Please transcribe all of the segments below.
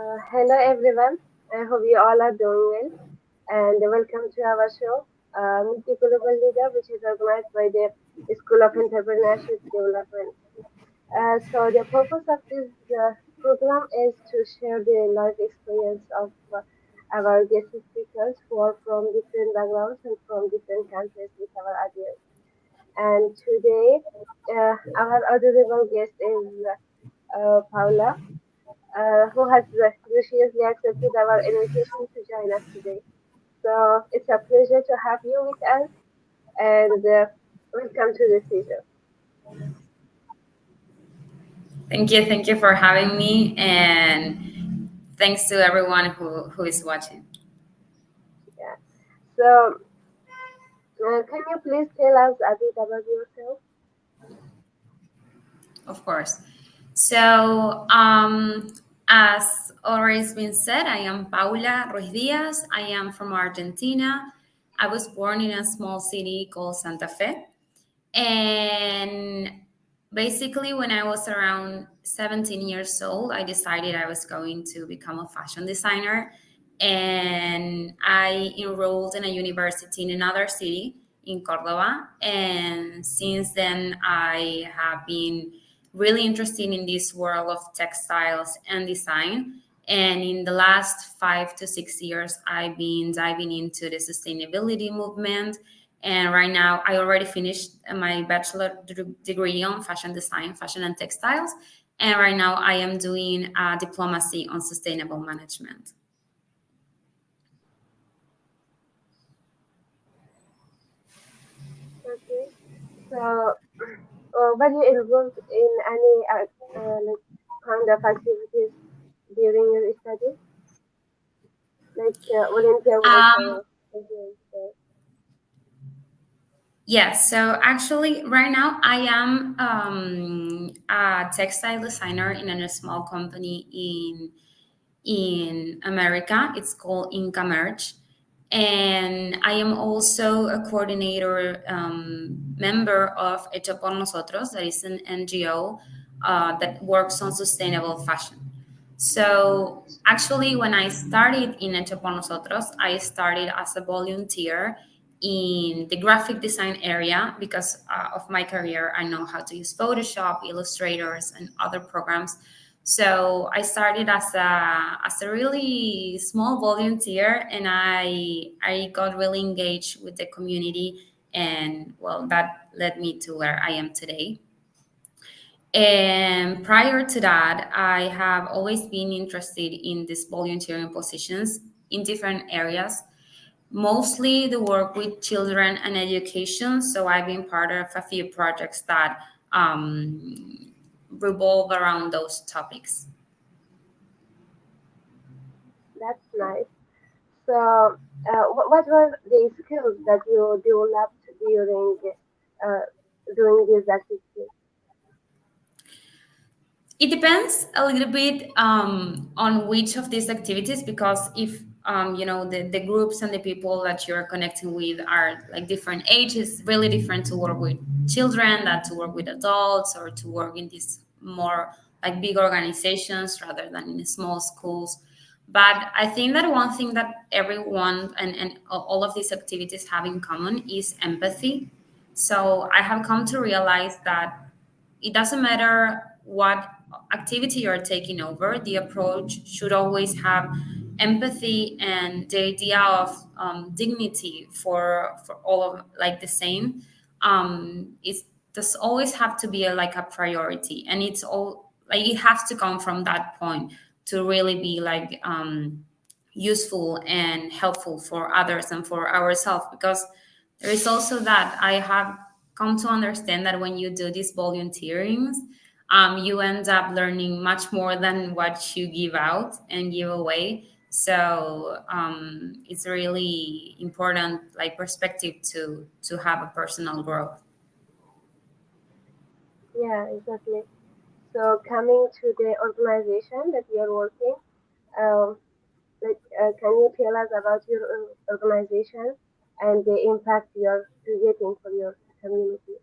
Hello everyone. I hope you all are doing well and welcome to our show, Meet the Global Leader, which is organized by the School of Entrepreneurship Development. So the purpose of this program is to share the life experience of our guest speakers who are from different backgrounds and from different countries with our audience. And today, our adorable guest is Paula who has graciously accepted our invitation to join us today. So it's a pleasure to have you with us and welcome to the session. Thank you for having me, and thanks to everyone who is watching. Yeah. So can you please tell us a bit about yourself? Of course. So, as already been said, I am Paula Ruiz Diaz. I am from Argentina. I was born in a small city called Santa Fe. And basically, when I was around 17 years old, I decided I was going to become a fashion designer. And I enrolled in a university in another city in Cordoba. And since then, I have been really interested in this world of textiles and design. And in the last 5 to 6 years, I've been diving into the sustainability movement. And right now, I already finished my bachelor degree on fashion design, fashion and textiles. And right now, I am doing a diplomacy on sustainable management. Okay. So were you involved in any like kind of activities during your studies, like volunteer work Um, or something like that? yes, so actually, right now, I am a textile designer in a small company in America. It's called Inca Merch. And I am also a coordinator member of Hecho por Nosotros, that is an NGO that works on sustainable fashion. So actually, when I started in Hecho por Nosotros, I started as a volunteer in the graphic design area because of my career. I know how to use Photoshop, Illustrators, and other programs. So I started as a really small volunteer, and I got really engaged with the community, and well, that led me to where I am today. And prior to that, I have always been interested in these volunteering positions in different areas, mostly the work with children and education. So I've been part of a few projects that revolve around those topics. That's nice. So what were the skills that you developed uh, doing these activities? It depends a little bit on which of these activities, because if the groups and the people that you're connecting with are like different ages, really different to work with children than to work with adults, or to work in these more like big organizations rather than in small schools. But I think that one thing that everyone and all of these activities have in common is empathy. So I have come to realize that it doesn't matter what activity you're taking over, the approach should always have empathy and the idea of dignity for all of like the same. It does always have to be like a priority, and it's all like it has to come from that point to really be like useful and helpful for others and for ourselves, because there is also that I have come to understand that when you do these volunteerings, you end up learning much more than what you give out and give away. So it's really important, like perspective to have a personal growth. Yeah, exactly. So coming to the organization that you are working, um, can you tell us about your organization and the impact you are creating for your community?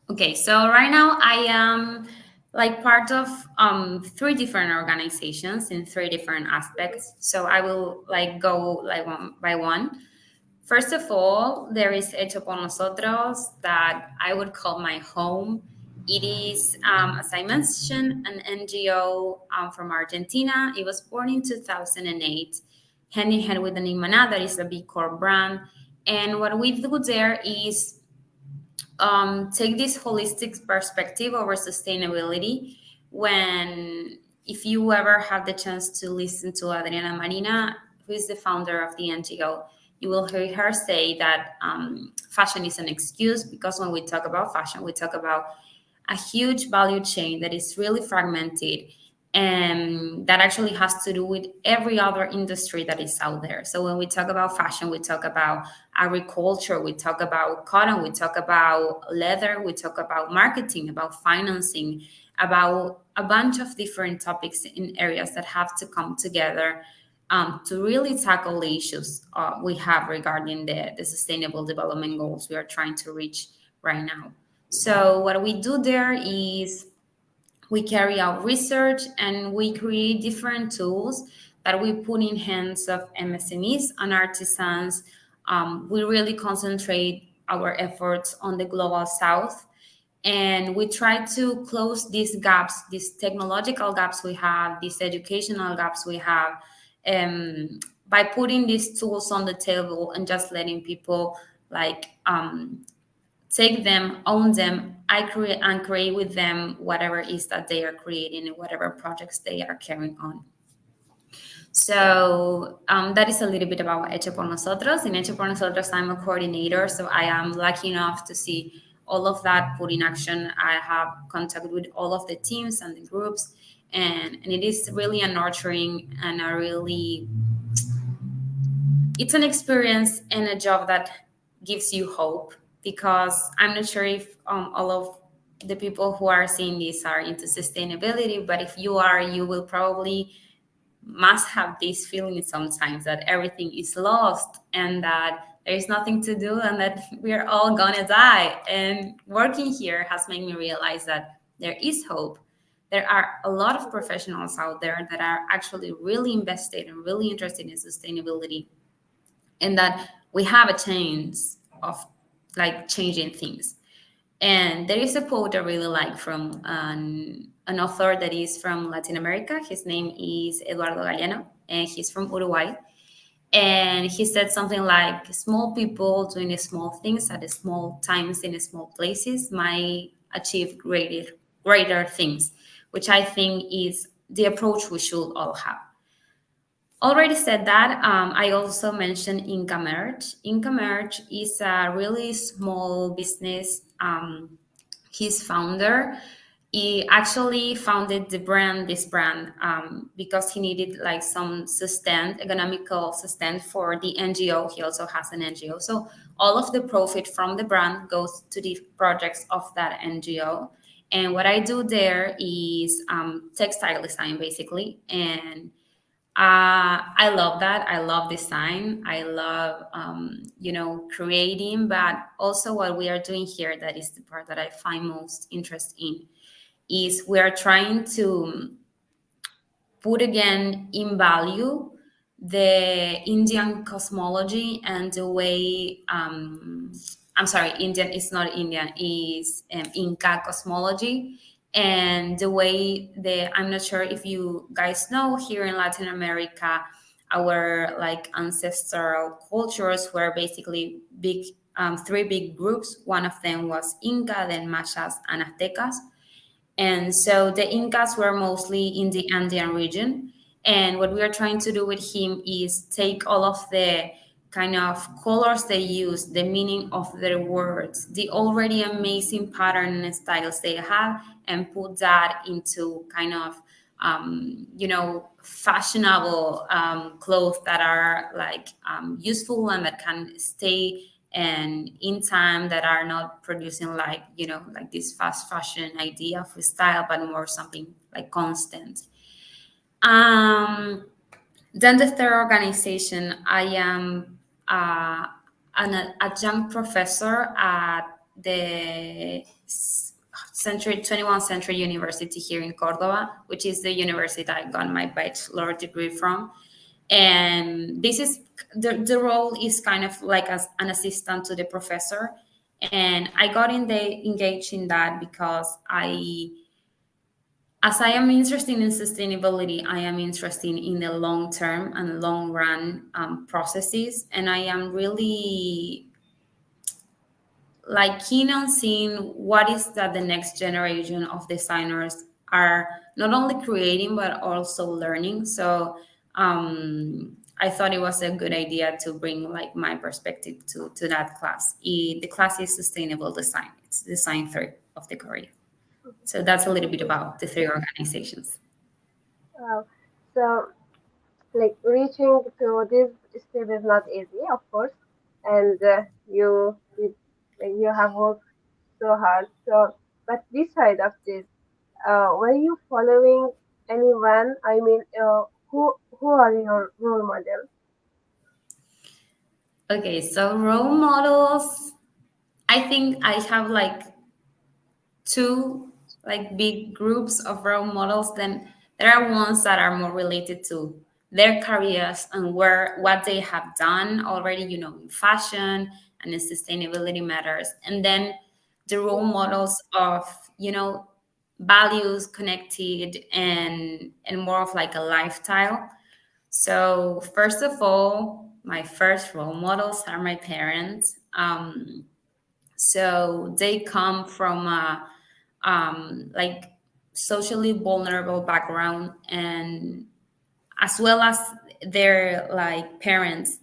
Okay, so right now I am like part of three different organizations in three different aspects. So I will like go like one by one. First of all, there is Hecho por Nosotros that I would call my home. It is, as I mentioned, an NGO from Argentina. It was born in 2008, hand in hand with the Nimana, that is a B Corp brand. And what we do there is take this holistic perspective over sustainability. When, if you ever have the chance to listen to Adriana Marina, who is the founder of the NGO, you will hear her say that fashion is an excuse, because when we talk about fashion, we talk about a huge value chain that is really fragmented, and that actually has to do with every other industry that is out there. So when we talk about fashion, we talk about agriculture, we talk about cotton, we talk about leather, we talk about marketing, about financing, about a bunch of different topics in areas that have to come together to really tackle the issues we have regarding the sustainable development goals we are trying to reach right now. So what we do there is we carry out research and we create different tools that we put in hands of MSMEs and artisans. We really concentrate our efforts on the global south, and we try to close these gaps, these technological gaps we have, these educational gaps we have, by putting these tools on the table and just letting people like take them, own them, I create and create with them whatever it is that they are creating and whatever projects they are carrying on. So that is a little bit about Hecho por Nosotros. In Hecho por Nosotros, I'm a coordinator, so I am lucky enough to see all of that put in action. I have contact with all of the teams and the groups, and it is really a nurturing and a really, it's an experience and a job that gives you hope, because I'm not sure if all of the people who are seeing this are into sustainability, but if you are, you will probably must have this feeling sometimes that everything is lost and that there is nothing to do and that we're all gonna die. And working here has made me realize that there is hope. There are a lot of professionals out there that are actually really invested and really interested in sustainability, and that we have a chance of like changing things. And there is a quote I really like from an author that is from Latin America. His name is Eduardo Galeano, and he's from Uruguay. And he said something like, small people doing small things at small times in small places might achieve greater things, which I think is the approach we should all have. Already said that, I also mentioned Inca Merch. Inca Merch is a really small business. His founder, he actually founded this brand, because he needed like some economical sustain for the NGO. He also has an NGO. So all of the profit from the brand goes to the projects of that NGO. And what I do there is textile design, basically. And I love that. I love design. I love, creating. But also, what we are doing here, that is the part that I find most interest in, is we are trying to put again in value the Indian cosmology and the way, I'm sorry, Indian is not Indian, is Inca cosmology, and the way I'm not sure if you guys know, here in Latin America, our like ancestral cultures were basically big, three big groups. One of them was Inca, then Mayas and Aztecas. And so the Incas were mostly in the Andean region. And what we are trying to do with him is take all of the kind of colors they use, the meaning of their words, the already amazing pattern and styles they have, and put that into kind of, fashionable clothes that are like useful and that can stay and in time, that are not producing like like this fast fashion idea of style, but more something like constant. um then the third organization, I am an adjunct professor at the century 21st century university here in Cordova, which is the university that I got my bachelor degree from. And this is the role is kind of like as an assistant to the professor. And I got engaged in that because as I am interested in sustainability, I am interested in the long term and long run processes. And I am really like keen on seeing what is that the next generation of designers are not only creating but also learning. So I thought it was a good idea to bring like my perspective to that class. The class is sustainable design. It's design third of the career. So that's a little bit Okay. about the three organizations. Wow. So, like reaching to this step is not easy, of course, and you have worked so hard. So, but beside of this, were you following anyone? I mean, who are your role models? Okay, so role models. I think I have like two like big groups of role models. Then there are ones that are more related to their careers and where what they have done already, in fashion and in sustainability matters. And then the role Yeah. models of, values connected and more of like a lifestyle. So first of all, my first role models are my parents. So they come from a like socially vulnerable background, and as well as their like parents,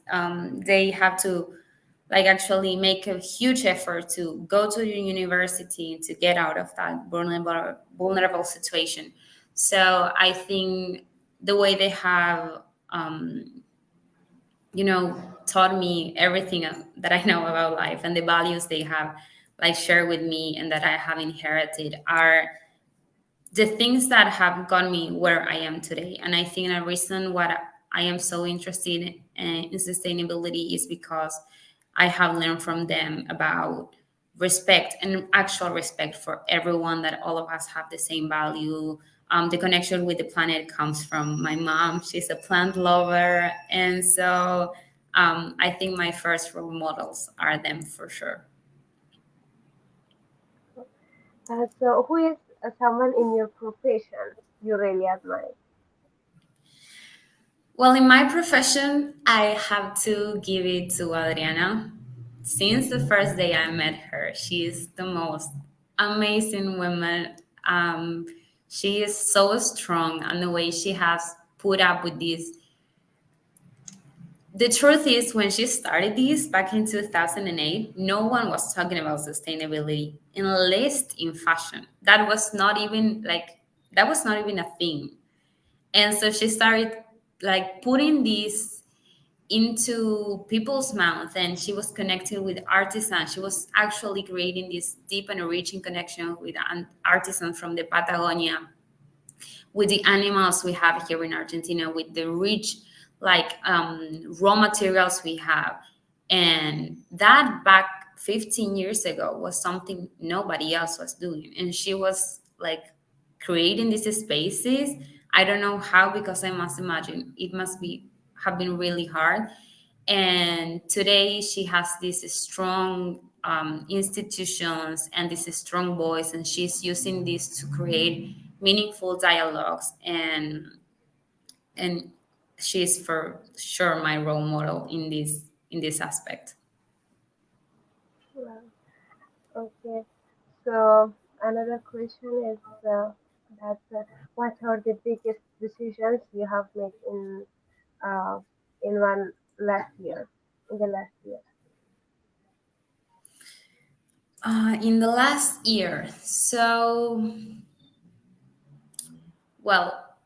they have to like actually make a huge effort to go to the university to get out of that vulnerable situation. So I think the way they have taught me everything that I know about life, and the values they have like shared with me and that I have inherited are the things that have got me where I am today. And I think a reason what I am so interested in sustainability is because I have learned from them about respect and actual respect for everyone, that all of us have the same value. The connection with the planet comes from my mom. She's a plant lover. And so I think my first role models are them for sure. So, who is someone in your profession you really admire? Well, in my profession, I have to give it to Adriana. Since the first day I met her, she is the most amazing woman. Um, she is so strong, and the way she has put up with this. The truth is, when she started this back in 2008, no one was talking about sustainability, least in fashion. That was not even a thing. And so she started like putting this into people's mouth, and she was connecting with artisans. She was actually creating this deep and enriching connection with an artisan from the Patagonia, with the animals we have here in Argentina, with the rich like raw materials we have. And that back 15 years ago was something nobody else was doing. And she was like creating these spaces. I don't know how, because I must imagine it must be have been really hard. And today she has these strong institutions and this strong voice, and she's using this to create meaningful dialogues. And she's for sure my role model in this aspect. Yeah. Okay. So another question is that what are the biggest decisions you have made uh, in one last year, in the last year? In the last year, so well,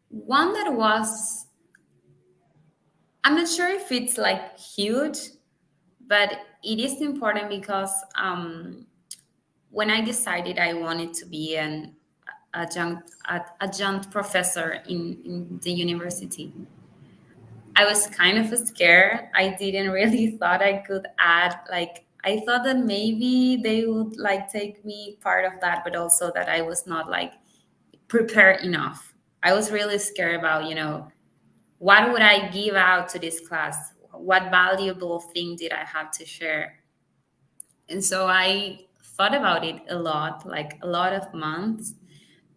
one that was, I'm not sure if it's like huge, but it is important because when I decided I wanted to be an adjunct professor in the university, I was kind of scared. I didn't really thought I could add like I thought that maybe they would like take me part of that, but also that I was not like prepared enough. I was really scared about, what would I give out to this class? What valuable thing did I have to share? And so I thought about it a lot, like a lot of months,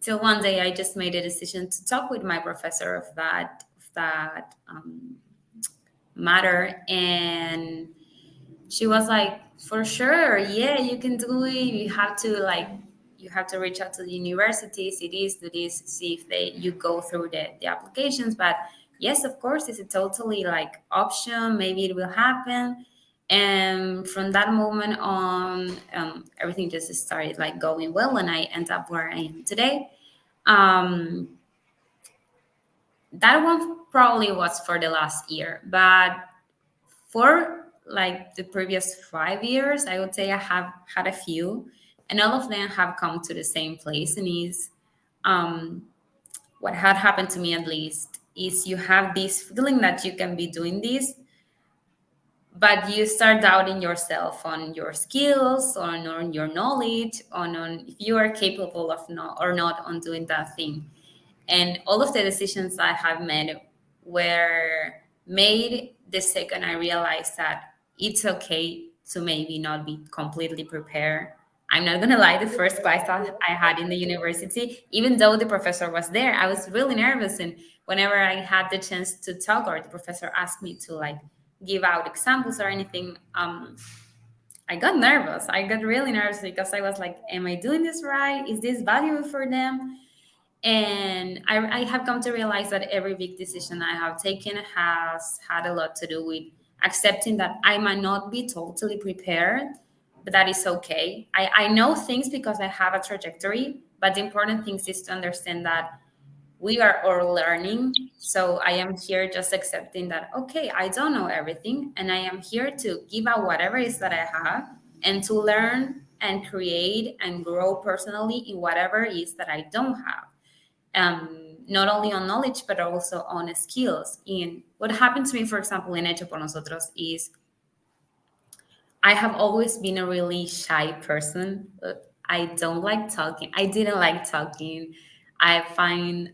till one day I just made a decision to talk with my professor of that matter, and she was like, for sure, yeah, you can do it. You have to reach out to the university, see this, do this, see if you go through the applications. But yes, of course, it's a totally like option, maybe it will happen. And from that moment on, everything just started like going well, and I end up where I am today. um that one probably was for the last year, but for like the previous 5 years, I would say I have had a few, and all of them have come to the same place. And is um, what had happened to me at least is you have this feeling that you can be doing this, but you start doubting yourself on your skills, on your knowledge, on if you are capable of not or not on doing that thing. And all of the decisions I have made were made the second I realized that it's okay to maybe not be completely prepared. I'm not gonna lie, the first class I had in the university, even though the professor was there, I was really nervous. And whenever I had the chance to talk, or the professor asked me to like give out examples or anything, I got nervous. I got really nervous because I was like, am I doing this right? Is this valuable for them? And I have come to realize that every big decision I have taken has had a lot to do with accepting that I might not be totally prepared, but that is okay. I know things because I have a trajectory, but the important thing is to understand that we are all learning. So I am here just accepting that, okay, I don't know everything, and I am here to give out whatever it is that I have, and to learn and create and grow personally in whatever it is that I don't have, not only on knowledge but also on skills. And what happened to me, for example, in Hecho por Nosotros is I have always been a really shy person. I don't like talking. I didn't like talking. I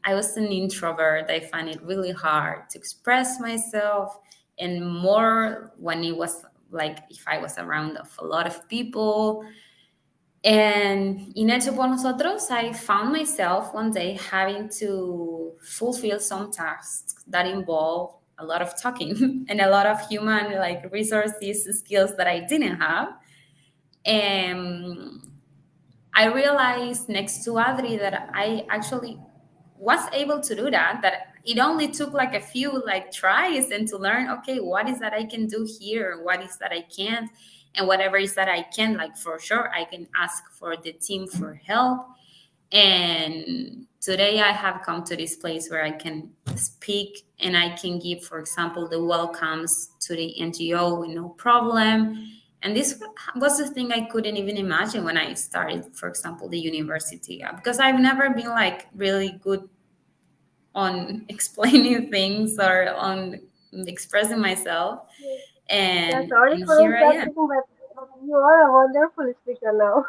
was an introvert. I find it really hard to express myself, and more when it was like if I was around of a lot of people. And in Hecho por Nosotros, I found myself one day having to fulfill some tasks that involve a lot of talking and a lot of human like resources skills that I didn't have. And I realized next to Adri that I actually was able to do that, that it only took like a few like tries and to learn, okay, what is that I can do here? What is that I can't? And whatever is that I can, like for sure, I can ask for the team for help. And today I have come to this place where I can speak and I can give, for example, the welcomes to the NGO with no problem. And this was the thing I couldn't even imagine when I started, for example, the university, because I've never been like really good on explaining things or on expressing myself. Yeah, And sorry and for here I am. interrupting, but you are a wonderful speaker now.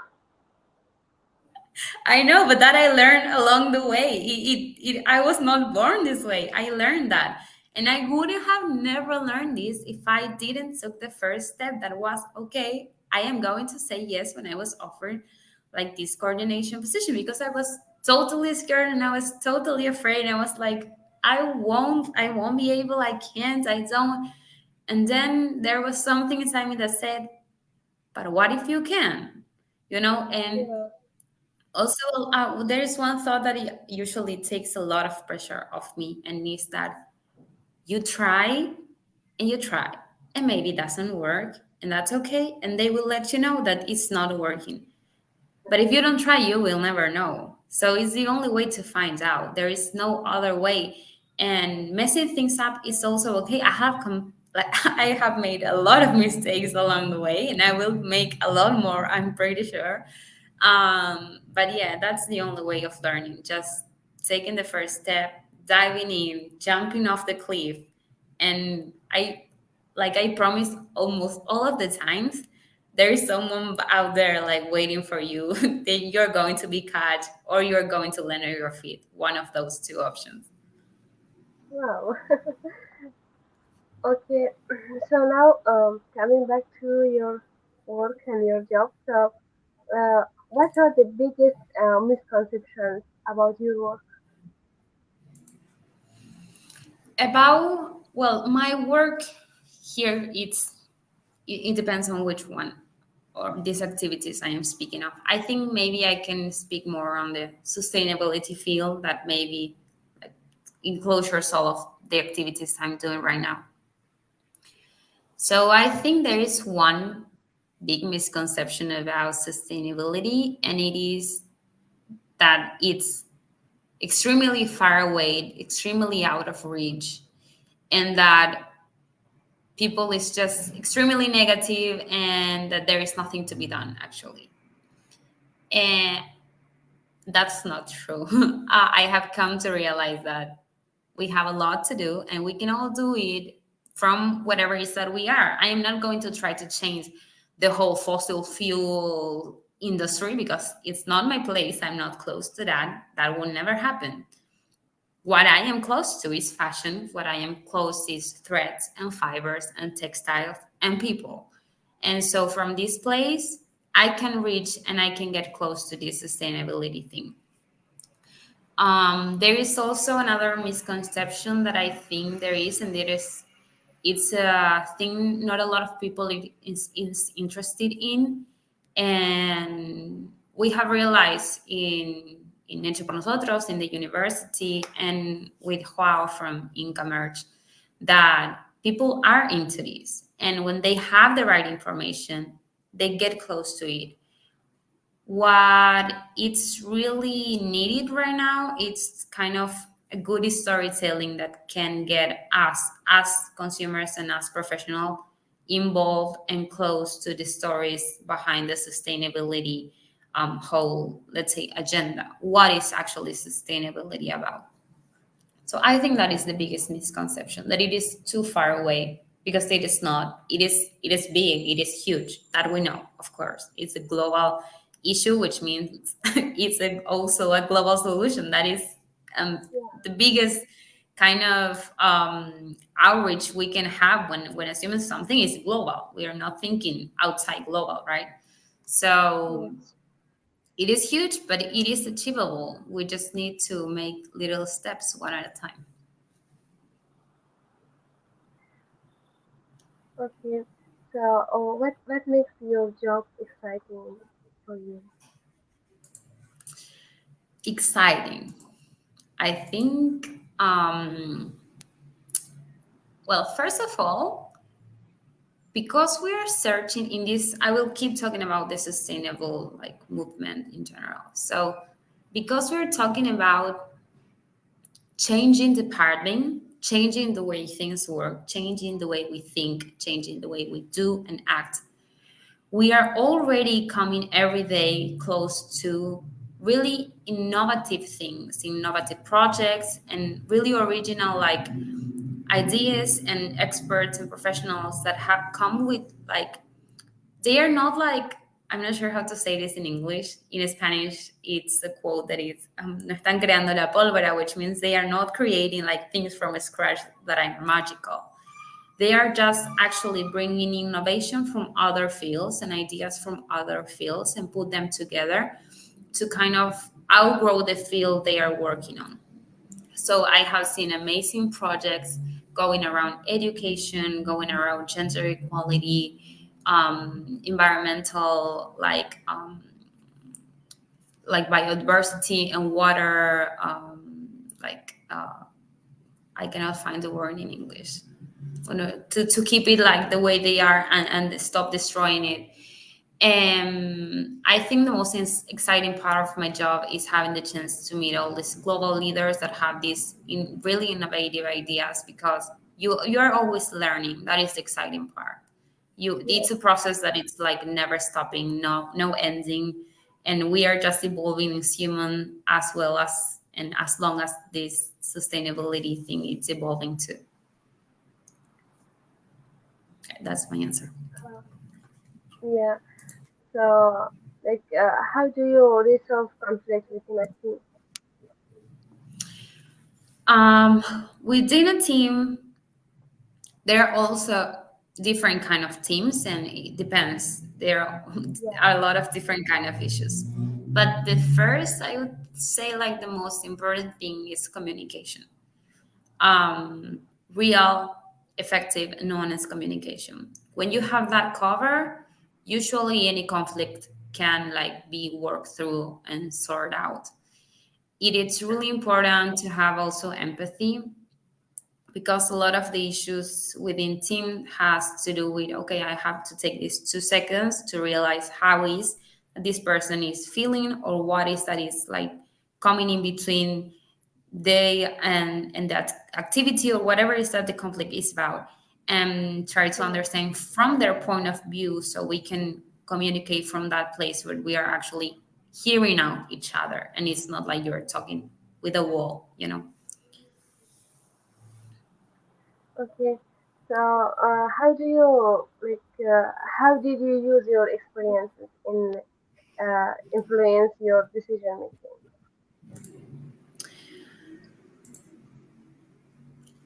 I know, but that I learned along the way. I was not born this way. I learned that. And I would have never learned this if I didn't took the first step that was, okay, I am going to say yes when I was offered like this coordination position, because I was totally scared and I was totally afraid. I was like, I won't be able, I can't, I don't. And then there was something inside me that said, but what if you can? And Yeah, also, there is one thought that it usually takes a lot of pressure off me, and is that you try and you try, and maybe it doesn't work, and that's okay. And they will let you know that it's not working. But if you don't try, you will never know. So it's the only way to find out. There is no other way. And messing things up is also okay. I have made a lot of mistakes along the way, and I will make a lot more, I'm pretty sure. But yeah, that's the only way of learning. Just taking the first step, diving in, jumping off the cliff. And I promise almost all of the times, there is someone out there like waiting for you. Then you're going to be caught or you're going to land on your feet. One of those two options. Wow. Okay. So now, coming back to your work and your job. So, what are the biggest misconceptions about your work? About, well, my work here, it depends on which one or these activities I am speaking of. I think maybe I can speak more on the sustainability field that maybe like enclosures all of the activities I'm doing right now. So I think there is one big misconception about sustainability, and it is that it's extremely far away, extremely out of reach, and that people is just extremely negative and that there is nothing to be done actually. And that's not true. I have come to realize that we have a lot to do and we can all do it from whatever it is that we are. I am not going to try to change the whole fossil fuel industry because it's not my place. I'm not close to that. That will never happen. What I am close to is fashion. What I am close is threads and fibers and textiles and people. And so from this place, I can reach and I can get close to this sustainability thing. There is also another misconception that I think there is, and it is it's a thing not a lot of people is interested in, and we have realized in Hecho por Nosotros, in the university, and with Joao from Inca Merch, that people are into this, and when they have the right information, they get close to it. What it's really needed right now, it's kind of a good storytelling that can get us as consumers and as professional involved and close to the stories behind the sustainability whole, let's say, agenda. What is actually sustainability about? So I think that is the biggest misconception, that it is too far away, because it is not. It is big, it is huge. That we know, of course. It's a global issue, which means it's also a global solution. That is um, Yeah. the biggest kind of outreach we can have when assuming something is global. We are not thinking outside global, right? So Yes. it is huge, but it is achievable. We just need to make little steps one at a time. Okay. So, what makes your job exciting for you? Exciting. I think, well, first of all, because we are searching in this, I will keep talking about the sustainable like movement in general. So, because we're talking about changing the paradigm, changing the way things work, changing the way we think, changing the way we do and act, we are already coming every day close to really innovative things, innovative projects, and really original like ideas and experts and professionals that have come with like, they are not like, I'm not sure how to say this in English. In Spanish, it's a quote that is no están creando la pólvora, which means they are not creating like things from scratch that are magical. They are just actually bringing innovation from other fields and ideas from other fields and put them together to kind of outgrow the field they are working on. So I have seen amazing projects going around education, going around gender equality, environmental, like biodiversity and water, like I cannot find the word in English. To keep it like the way they are, and stop destroying it. And I think the most exciting part of my job is having the chance to meet all these global leaders that have these really innovative ideas, because you are always learning. That is the exciting part. It's a Yes. process that it's like never stopping, no ending, and we are just evolving as human as well as, and as long as this sustainability thing it's evolving too. That's my answer. Uh, Yeah. So, like, how do you resolve conflict within a team? Um, Within a team, there are also different kind of teams, and it depends. There Yeah. are a lot of different kind of issues. But the first, I would say, like the most important thing is communication. Um, Real, effective, and honest communication. When you have that cover, usually any conflict can like be worked through and sorted out. It is really important to have also empathy, because a lot of the issues within team has to do with, okay, I have to take these 2 seconds to realize how is this person is feeling, or what is that is like coming in between they and that activity, or whatever is that the conflict is about, and try to Yeah. understand from their point of view, so we can communicate from that place where we are actually hearing out each other, and it's not like you're talking with a wall. Okay. So, how do you like? How did you use your experiences in influence your decision making?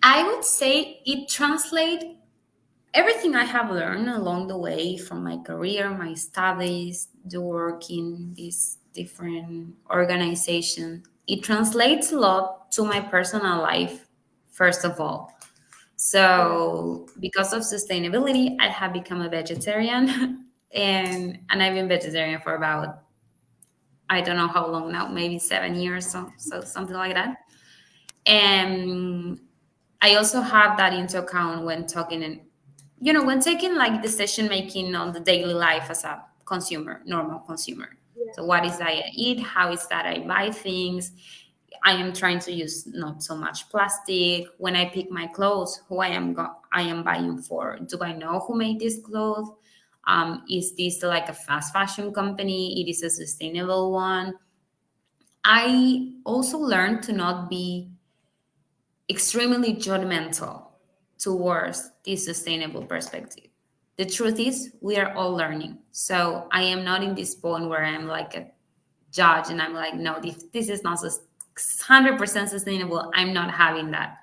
I would say it translates everything I have learned along the way from my career, my studies, the work in this different organization. It translates a lot to my personal life, first of all. Yeah. So, because of sustainability, I have become a vegetarian, and I've been vegetarian for about, I don't know how long now, maybe 7 years, so something like that. And I also have that into account when talking, and when taking like decision making on the daily life as a consumer, normal consumer. Yeah. So what is that I eat? How is that I buy things? I am trying to use not so much plastic. When I pick my clothes, who I am buying for? Do I know who made this clothes? Is this like a fast fashion company? It is a sustainable one. I also learned to not be extremely judgmental towards this sustainable perspective. The truth is, we are all learning. So I am not in this point where I'm like a judge and I'm like, no, this is not 100% sustainable. I'm not having that.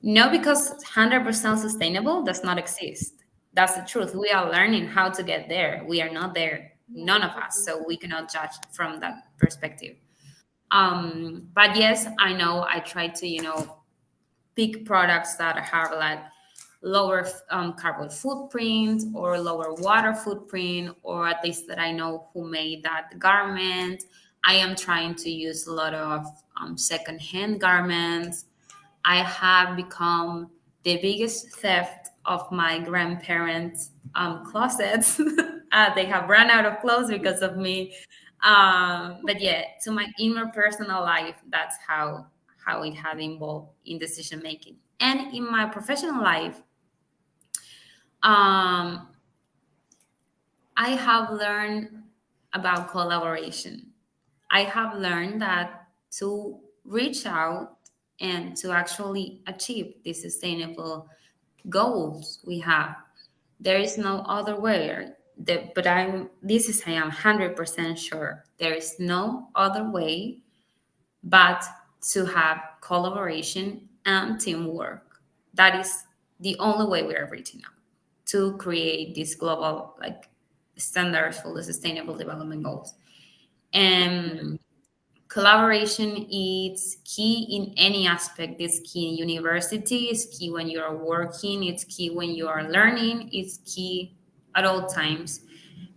No, because 100% sustainable does not exist. That's the truth. We are learning how to get there. We are not there, Yeah. none of us. So we cannot judge from that perspective. But yes, I know I try to, pick products that have like lower carbon footprint, or lower water footprint, or at least that I know who made that garment. I am trying to use a lot of secondhand garments. I have become the biggest theft of my grandparents' closets. They have run out of clothes because of me. But yeah, to my inner personal life, that's how it had involved in decision making. And in my professional life, um, I have learned about collaboration. I have learned that to reach out and to actually achieve the sustainable goals we have, there is no other way. But I am 100% sure there is no other way but to have collaboration and teamwork. That is the only way we are reaching out to create these global like standards for the sustainable development goals. And collaboration is key in any aspect. It's key in university, it's key when you are working, it's key when you are learning, it's key at all times,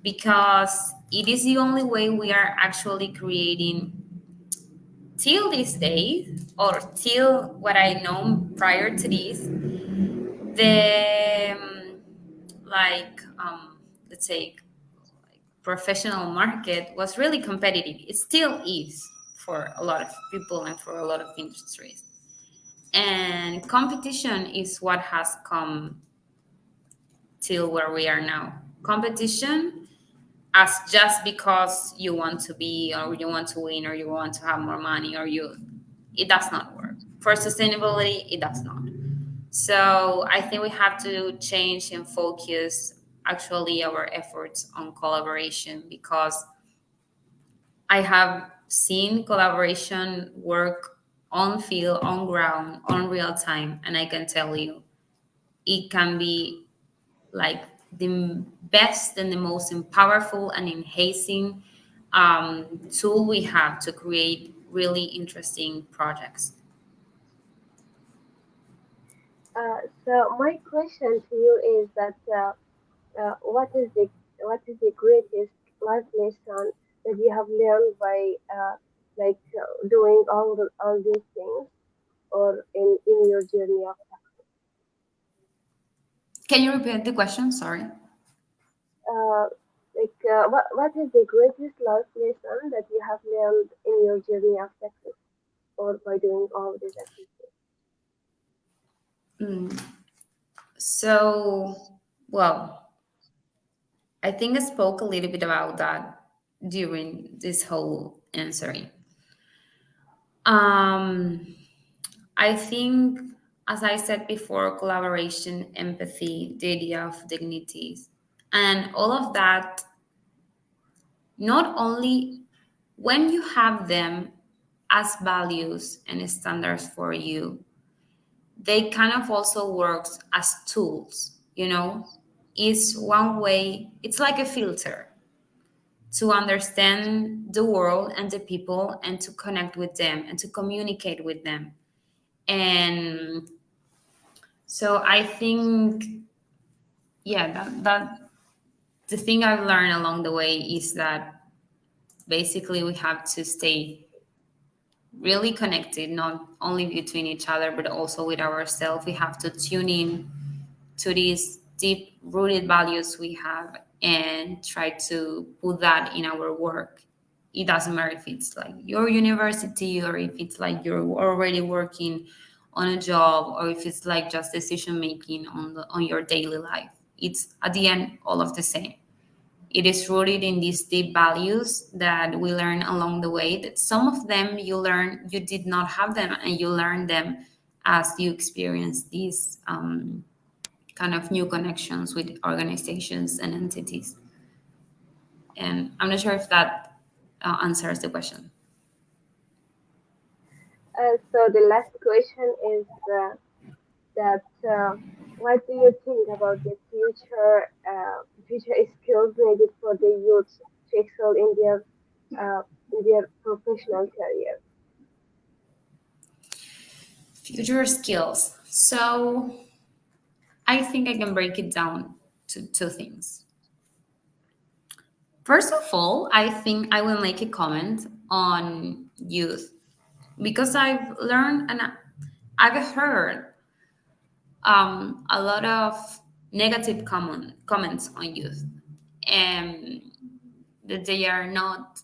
because it is the only way we are actually creating, till this day, or till what I know prior to this, the like let's say professional market was really competitive. It still is for a lot of people and for a lot of industries. And competition is what has come till where we are now. Competition as just because you want to be, or you want to win, or you want to have more money, or it does not work. For sustainability, it does not. So I think we have to change and focus actually our efforts on collaboration, because I have seen collaboration work on field, on ground, on real time, and I can tell you it can be like the best and the most powerful and enhancing tool we have to create really interesting projects. So my question to you is that what is the greatest life lesson that you have learned by doing all these things or in your journey of Can you repeat the question? Sorry. uh, what is the greatest life lesson that you have learned in your journey of success or by doing all these activities? Mm. So, well, I think I spoke a little bit about that during this whole answering. Um, I think, as I said before, collaboration, empathy, the idea of dignities, and all of that, not only when you have them as values and standards for you, they kind of also works as tools, is one way, it's like a filter to understand the world and the people and to connect with them and to communicate with them. And so I think, yeah, that the thing I've learned along the way is that basically we have to stay really connected, not only between each other, but also with ourselves. We have to tune in to these deep rooted values we have and try to put that in our work. It doesn't matter if it's like your university or if it's like you're already working on a job or if it's like just decision making on your daily life. It's at the end all of the same. It is rooted in these deep values that we learn along the way, that some of them you learn you did not have them and you learn them as you experience these kind of new connections with organizations and entities. And I'm not sure if that answers the question. So the last question is that what do you think about the future skills needed for the youth to excel in their professional career? Future skills. So I think I can break it down to two things. First of all, I think I will make a comment on youth because I've learned and I've heard a lot of negative comments on youth, and that they are not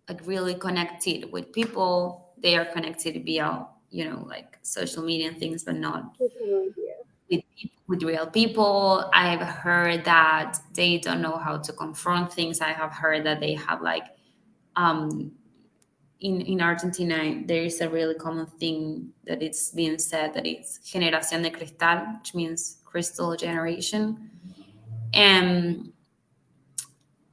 like really connected with people. They are connected via like social media and things, but not Social media. with real people. I've heard that they don't know how to confront things. I have heard that they have like um, in Argentina, there is a really common thing that it's being said that it's generación de cristal, which means crystal generation. And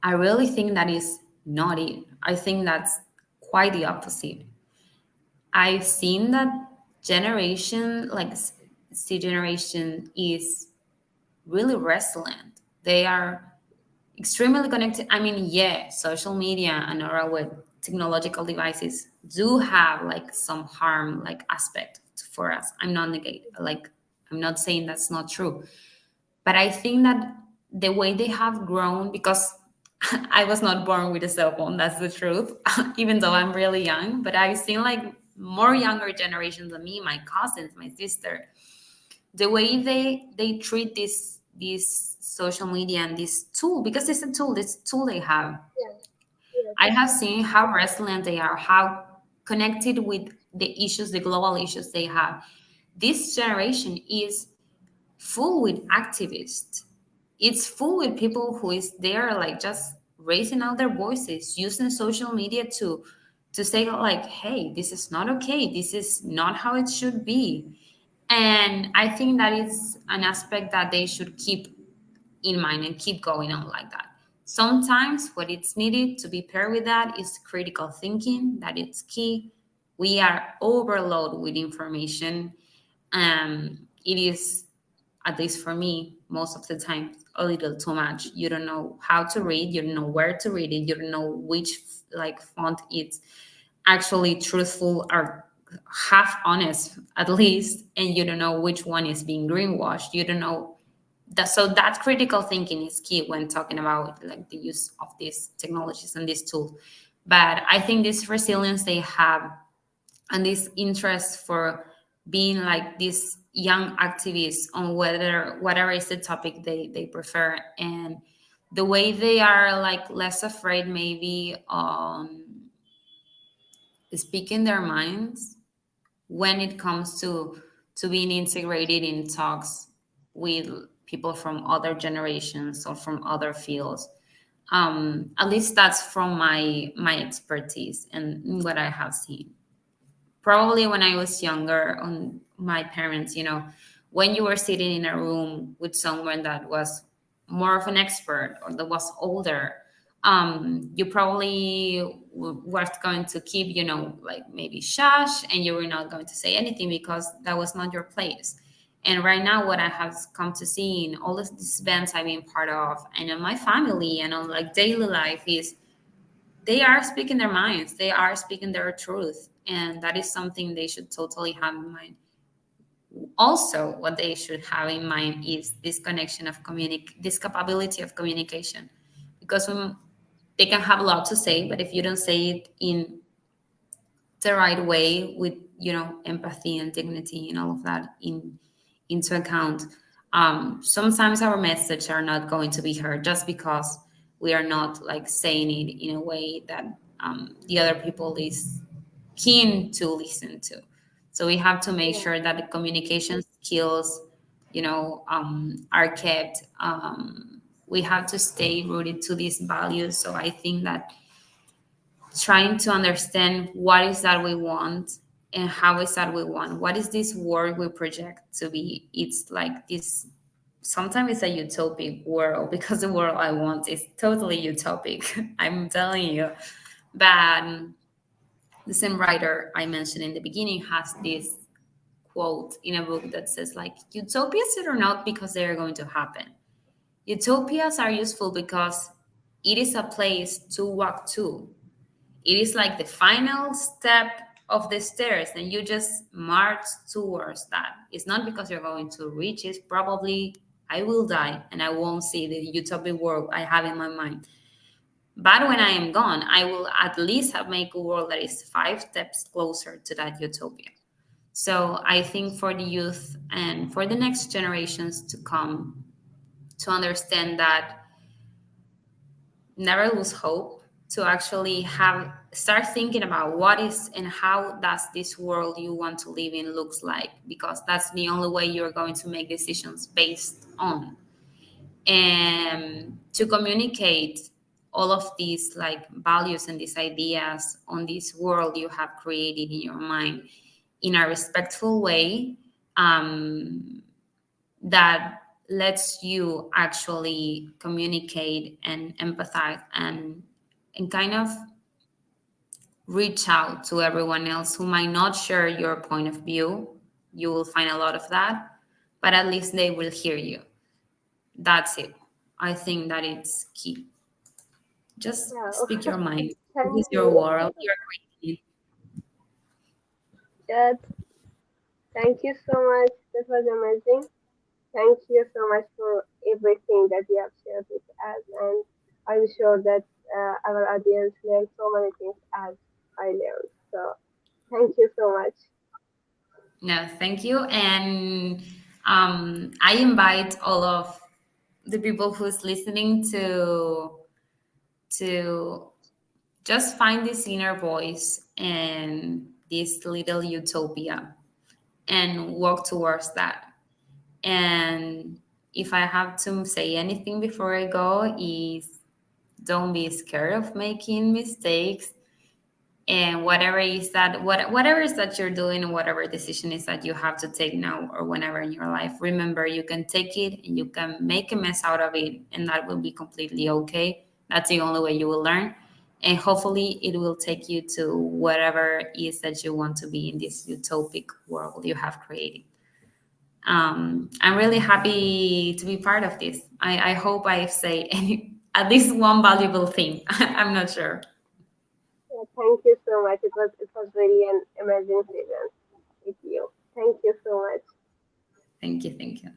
I really think that is not it. I think that's quite the opposite. I've seen that generation, like C generation, is really resilient. They are extremely connected. I mean, yeah, social media and our technological devices do have like some harm like aspect for us. I'm not saying that's not true, but I think that the way they have grown, because I was not born with a cell phone, that's the truth, even though I'm really young, but I've seen like more younger generations than me, my cousins, my sister, the way they treat this social media and this tool, because it's a tool, this tool they have. Yeah, yes, I have seen how resilient they are, how connected with the issues, the global issues they have. This generation is full with activists. It's full with people who is there like just raising out their voices, using social media to say like, hey, this is not okay, this is not how it should be. And I think that is an aspect that they should keep in mind and keep going on like that. Sometimes what it's needed to be paired with that is critical thinking, that it's key. We are overloaded with information. It is, at least for me, most of the time, a little too much. You don't know how to read, you don't know where to read it, you don't know which like font it's actually truthful or half honest at least, and you don't know which one is being greenwashed. You don't know that. So that critical thinking is key when talking about like the use of these technologies and these tools. But I think this resilience they have and this interest for being like these young activists on whether whatever is the topic they prefer, and the way they are like less afraid maybe on speaking their minds when it comes to being integrated in talks with people from other generations or from other fields. At least that's from my expertise and what I have seen. Probably when I was younger, on my parents, when you were sitting in a room with someone that was more of an expert or that was older, you probably was going to keep, like maybe shush, and you were not going to say anything because that was not your place. And right now, what I have come to see in all of these events I've been part of, and in my family and on like daily life, is they are speaking their minds, they are speaking their truth, and that is something they should totally have in mind. Also, what they should have in mind is this connection of this capability of communication, because they can have a lot to say, but if you don't say it in the right way with empathy and dignity and all of that into account, sometimes our message are not going to be heard just because we are not like saying it in a way that the other people is keen to listen to. So we have to make Yeah, sure that the communication skills are kept. We have to stay rooted to these values. So I think that trying to understand what is that we want and how is that we want, what is this world we project to be. It's like this, sometimes it's a utopic world because the world I want is totally utopic. I'm telling you. But the same writer I mentioned in the beginning has this quote in a book that says like, utopias are not because they are going to happen. Utopias are useful because it is a place to walk to. It is like the final step of the stairs, and you just march towards that. It's not because you're going to reach it. Probably I will die and I won't see the utopic world I have in my mind. But when I am gone, I will at least have made a world that is 5 steps closer to that utopia. So I think for the youth and for the next generations to come, to understand that never lose hope, to actually have start thinking about what is and how does this world you want to live in looks like, because that's the only way you're going to make decisions based on, and to communicate all of these like values and these ideas on this world you have created in your mind in a respectful way, um, that lets you actually communicate and empathize and kind of reach out to everyone else who might not share your point of view. You will find a lot of that, but at least they will hear you. That's it. I think that it's key. Just yeah. speak your mind. This Thank is your you. world. You're creating it. Yeah, thank you so much. That was amazing. Thank you so much for everything that you have shared with us, and I'm sure that our audience learned so many things as I learned. So, thank you so much. No, thank you. And I invite all of the people who's listening to just find this inner voice and this little utopia and walk towards that. And if I have to say anything before I go, is don't be scared of making mistakes. And whatever is that you're doing, whatever decision is that you have to take now or whenever in your life, remember you can take it and you can make a mess out of it, and that will be completely okay. That's the only way you will learn, and hopefully it will take you to whatever is that you want to be in this utopic world you have created. I'm really happy to be part of this. I hope I say at least one valuable thing. I'm not sure. Yeah, thank you so much. It was really an amazing session with you. Thank you so much. Thank you. Thank you.